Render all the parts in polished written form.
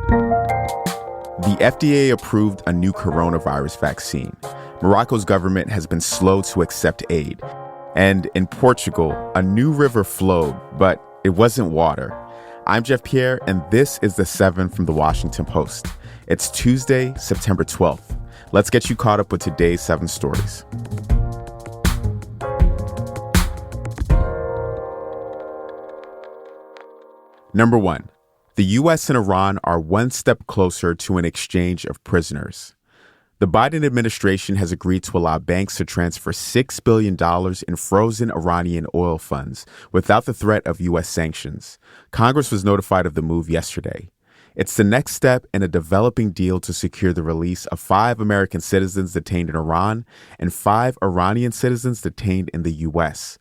The FDA approved a new coronavirus vaccine. Morocco's government has been slow to accept aid. And in Portugal, a new river flowed, but it wasn't water. I'm Jeff Pierre, and this is The 7 from The Washington Post. It's Tuesday, September 12th. Let's get you caught up with today's 7 stories. Number 1. The U.S. and Iran are one step closer to an exchange of prisoners. The Biden administration has agreed to allow banks to transfer $6 billion in frozen Iranian oil funds without the threat of U.S. sanctions. Congress was notified of the move yesterday. It's the next step in a developing deal to secure the release of 5 American citizens detained in Iran and 5 Iranian citizens detained in the U.S.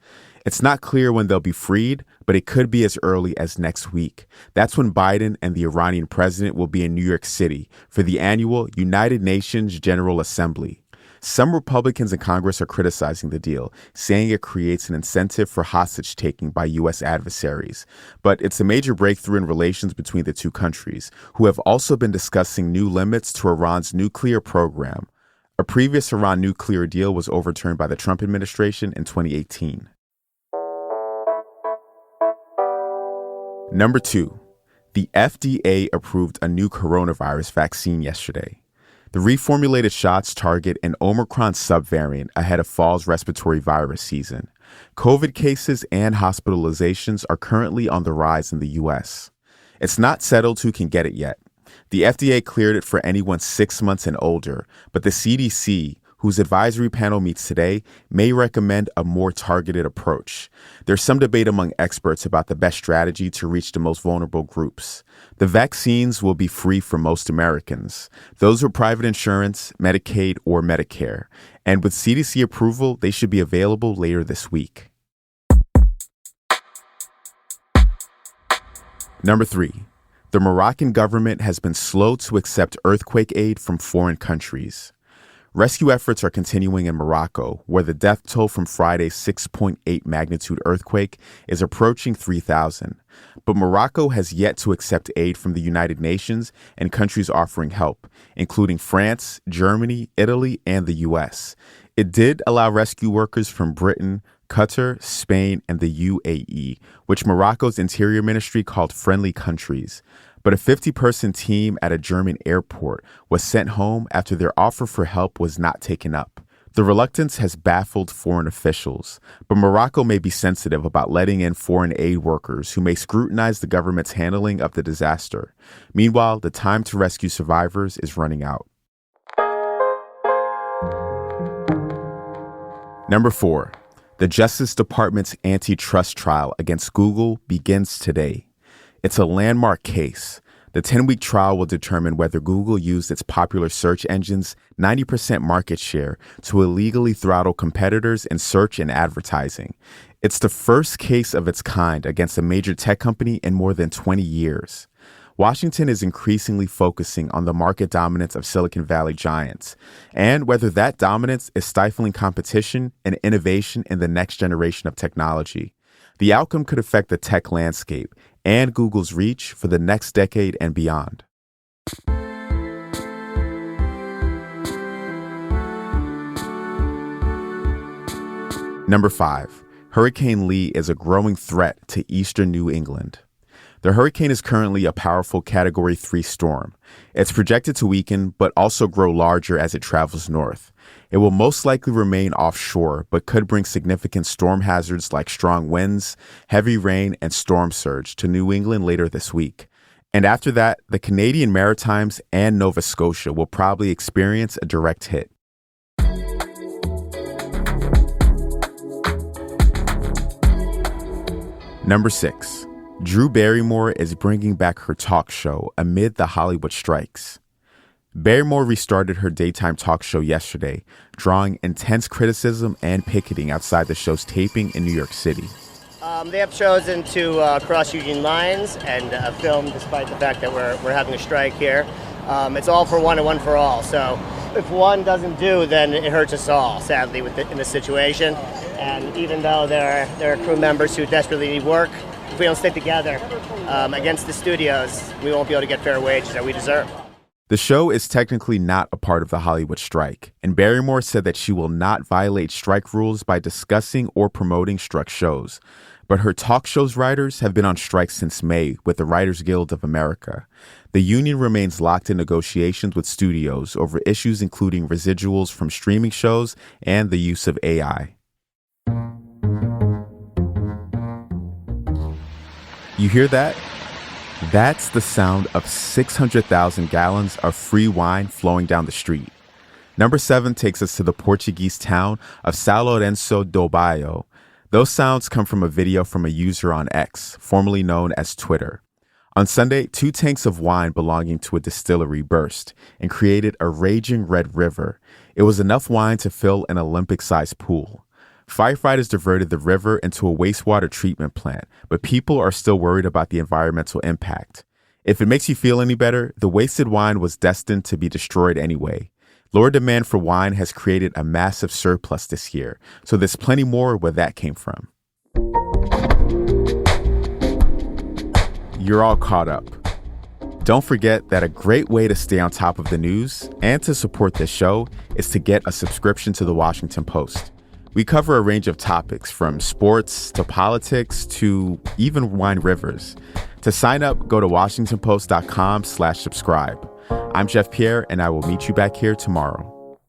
It's not clear when they'll be freed, but it could be as early as next week. That's when Biden and the Iranian president will be in New York City for the annual United Nations General Assembly. Some Republicans in Congress are criticizing the deal, saying it creates an incentive for hostage-taking by U.S. adversaries. But it's a major breakthrough in relations between the two countries, who have also been discussing new limits to Iran's nuclear program. A previous Iran nuclear deal was overturned by the Trump administration in 2018. Number 2, the FDA approved a new coronavirus vaccine yesterday. The reformulated shots target an Omicron subvariant ahead of fall's respiratory virus season. COVID cases and hospitalizations are currently on the rise in the U.S. It's not settled who can get it yet. The FDA cleared it for anyone 6 months and older, but the CDC, whose advisory panel meets today, may recommend a more targeted approach. There's some debate among experts about the best strategy to reach the most vulnerable groups. The vaccines will be free for most Americans, those with private insurance, Medicaid, or Medicare. And with CDC approval, they should be available later this week. Number 3. The Moroccan government has been slow to accept earthquake aid from foreign countries. Rescue efforts are continuing in Morocco, where the death toll from Friday's 6.8 magnitude earthquake is approaching 3,000. But Morocco has yet to accept aid from the United Nations and countries offering help, including France, Germany, Italy, and the U.S. It did allow rescue workers from Britain, Qatar, Spain, and the UAE, which Morocco's interior ministry called friendly countries. But a 50-person team at a German airport was sent home after their offer for help was not taken up. The reluctance has baffled foreign officials, but Morocco may be sensitive about letting in foreign aid workers who may scrutinize the government's handling of the disaster. Meanwhile, the time to rescue survivors is running out. Number 4. The Justice Department's antitrust trial against Google begins today. It's a landmark case. The 10-week trial will determine whether Google used its popular search engine's 90% market share to illegally throttle competitors in search and advertising. It's the first case of its kind against a major tech company in more than 20 years. Washington is increasingly focusing on the market dominance of Silicon Valley giants and whether that dominance is stifling competition and innovation in the next generation of technology. The outcome could affect the tech landscape and Google's reach for the next decade and beyond. Number 5. Hurricane Lee is a growing threat to eastern New England. The hurricane is currently a powerful Category 3 storm. It's projected to weaken but also grow larger as it travels north. It will most likely remain offshore, but could bring significant storm hazards like strong winds, heavy rain, and storm surge to New England later this week. And after that, the Canadian Maritimes and Nova Scotia will probably experience a direct hit. Number 6. Drew Barrymore is bringing back her talk show amid the Hollywood strikes. Barrymore restarted her daytime talk show yesterday, drawing intense criticism and picketing outside the show's taping in New York City. They have chosen to cross Union lines and film despite the fact that we're having a strike here. It's all for one and one for all. So if one doesn't do, then it hurts us all, sadly, in this situation. And even though there are crew members who desperately need work, if we don't stick together against the studios, we won't be able to get fair wages that we deserve. The show is technically not a part of the Hollywood strike, and Barrymore said that she will not violate strike rules by discussing or promoting struck shows. But her talk show's writers have been on strike since May with the Writers Guild of America. The union remains locked in negotiations with studios over issues including residuals from streaming shows and the use of AI. You hear that? That's the sound of 600,000 gallons of free wine flowing down the street. Number 7 takes us to the Portuguese town of São Lourenço do Bairro. Those sounds come from a video from a user on X, formerly known as Twitter. On Sunday, 2 tanks of wine belonging to a distillery burst and created a raging red river. It was enough wine to fill an Olympic-sized pool. Firefighters diverted the river into a wastewater treatment plant, but people are still worried about the environmental impact. If it makes you feel any better, the wasted wine was destined to be destroyed anyway. Lower demand for wine has created a massive surplus this year, so there's plenty more where that came from. You're all caught up. Don't forget that a great way to stay on top of the news and to support this show is to get a subscription to the Washington Post. We cover a range of topics from sports to politics to even wine rivers. To sign up, go to WashingtonPost.com/subscribe. I'm Jeff Pierre, and I will meet you back here tomorrow.